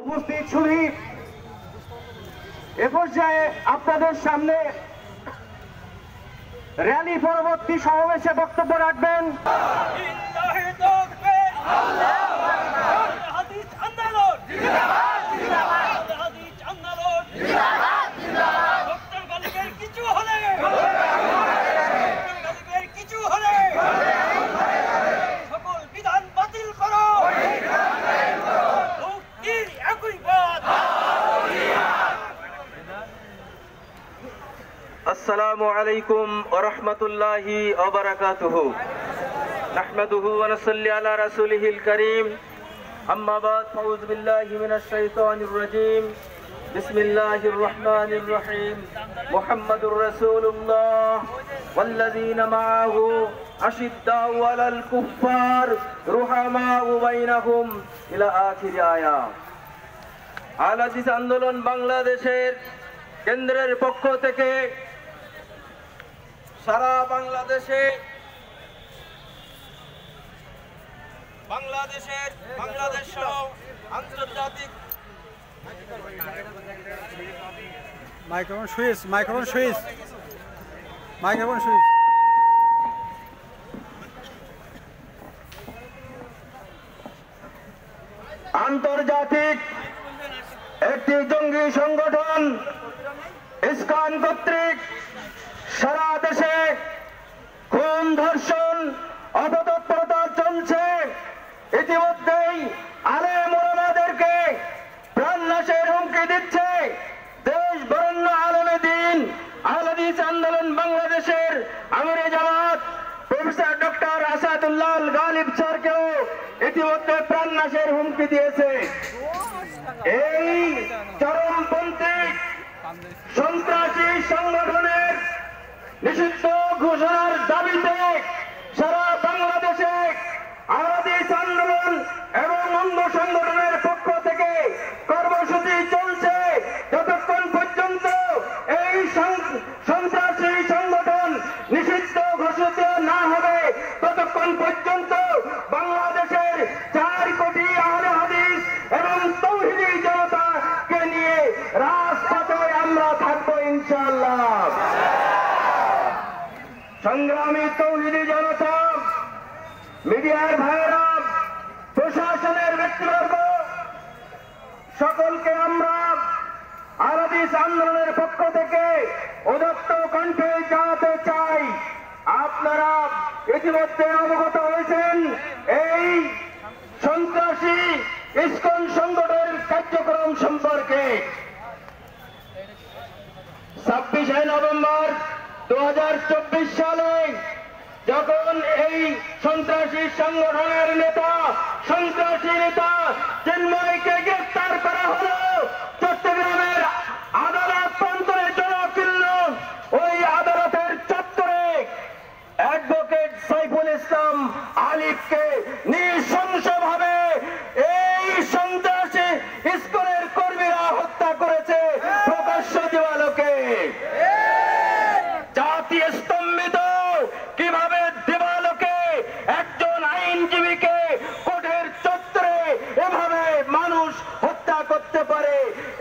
উপস্থিত ছবি এ পর্যায়ে আপনাদের সামনে র্যালি পরবর্তী সমাবেশে বক্তব্য রাখবেন अस्सलामु अलैकुम व रहमतुल्लाहि व बरकातुहू नहमदुहु व नसल्ली अला रसूलिहिल करीम अम्मा बाद फऊज़ु बिल्लाहि मिनश शैतानिर रजीम बिस्मिल्लाहिर रहमानिर रहीम मुहम्मदुर रसूलुल्लाह वल्लज़ीना मअहु अशिद्दाउ अलल कुफ्फार रुहमाउ बैनहुम इला आखिर आया। আল হাদিস আন্দোলন বাংলাদেশের কেন্দ্রের পক্ষ থেকে সারা বাংলাদেশ সহ আন্তর্জাতিক আন্তর্জাতিক একটি জঙ্গি সংগঠন ইসকন কর্তৃক সারা দেশে খুন ধর্ষণ অপতৎপরতা চলছে। ইতিমধ্যেই আলেম ওলামাদেরকে প্রাণনাশের হুমকি দিচ্ছে দেশ বরেণ্য আলেমে দ্বীন আল হাদিস আন্দোলন বাংলাদেশের আমিরে জামাত প্রফেসর ডক্টর আসাদুল্লাহ আল গালিব স্যারকেও ইতিমধ্যে প্রাণনাশের হুমকি দিয়েছে। এই চরমপন্থী সন্ত্রাসী সংগঠনের নিষিদ্ধ ঘোষণার দাবিতে সারা বাংলাদেশে আল হাদিস আন্দোলন এবং অঙ্গ সংগঠনের পক্ষ থেকে কর্মসূচি চলছে। যতক্ষণ পর্যন্ত এই সন্ত্রাসী সংগঠন নিষিদ্ধ ঘোষিত না হবে ততক্ষণ পর্যন্ত বাংলাদেশের 4 কোটি আহলে হাদিস এবং তৌহিদি জনতাকে নিয়ে রাজপথে আমরা থাকবো ইনশাআল্লাহ। সংগ্রামী তৌহিদি জনতা, মিডিয়ার ভাইয়েরা, প্রশাসনের ব্যক্তিবর্গ সকলকে আমরা আল হাদিস আন্দোলনের পক্ষ থেকে উদাত্ত কণ্ঠে জানাতে চাই, আপনারা ইতিমধ্যে অবগত হয়েছেন এই সন্ত্রাসী ইসকন সংগঠনের কার্যক্রম সম্পর্কে। 26শে নভেম্বর 2024 সালে যখন এই সন্ত্রাসী সংগঠনের সন্ত্রাসী নেতা চিন্ময়কে গ্রেফতার করা হলো চট্টগ্রামের আদালত প্রান্তরে জনকীর্ণ ওই আদালতের চত্বরে অ্যাডভোকেট সাইফুল ইসলাম আলিফকে নৃশংসভাবে এই সন্ত্রাসী ইসকনের কর্মীরা হত্যা করেছে প্রকাশ্য দিবালোকে। জাতি স্তম্ভিত, কিভাবে দিবালোকে একজন আইনজীবীকে কোর্টের চত্বরে এভাবে মানুষ হত্যা করতে পারে।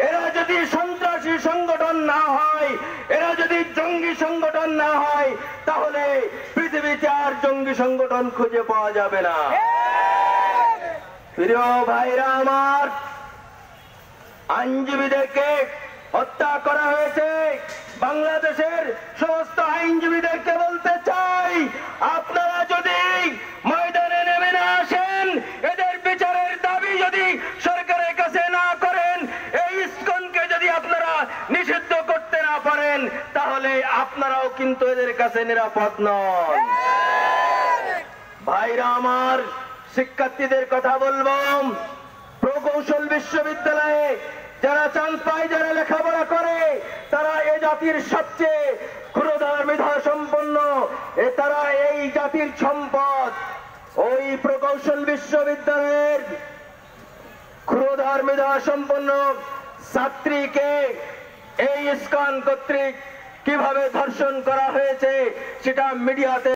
এরা যদি সন্ত্রাসী সংগঠন না হয়, এরা যদি জঙ্গি সংগঠন না হয়, তাহলে পৃথিবীতে আর জঙ্গি সংগঠন খুঁজে পাওয়া যাবে না। প্রিয় ভাইরা আমার, আইনজীবীদেরকে হত্যা করা হয়েছে। বাংলাদেশের সমস্ত আইনজীবীদেরকে বলতে চাই, আপনারা যদি ময়দানে নেমে না আসেন, এদের বিচারের দাবি যদি সরকারের কাছে না করেন, এই ইসকনকে যদি আপনারা নিষিদ্ধ করতে না পারেন, তাহলে আপনারাও কিন্তু এদের কাছে নিরাপদ নন। ভাইরা আমার, শিক্ষার্থীদের কথা বলবো, প্রকৌশল বিশ্ববিদ্যালয়ে যারা চান্স পায়, যারা লেখাপড়া করে, তারা এই জাতির সবচেয়ে ক্ষুরধার মেধা সম্পন্ন, তারা এই জাতির সম্পদ। ওই প্রকৌশল বিশ্ববিদ্যালয়ের ক্ষুরধার মেধা সম্পন্ন ছাত্রীকে এই ইসকন কর্তৃক কিভাবে ধর্ষণ করা হয়েছে সেটা মিডিয়াতে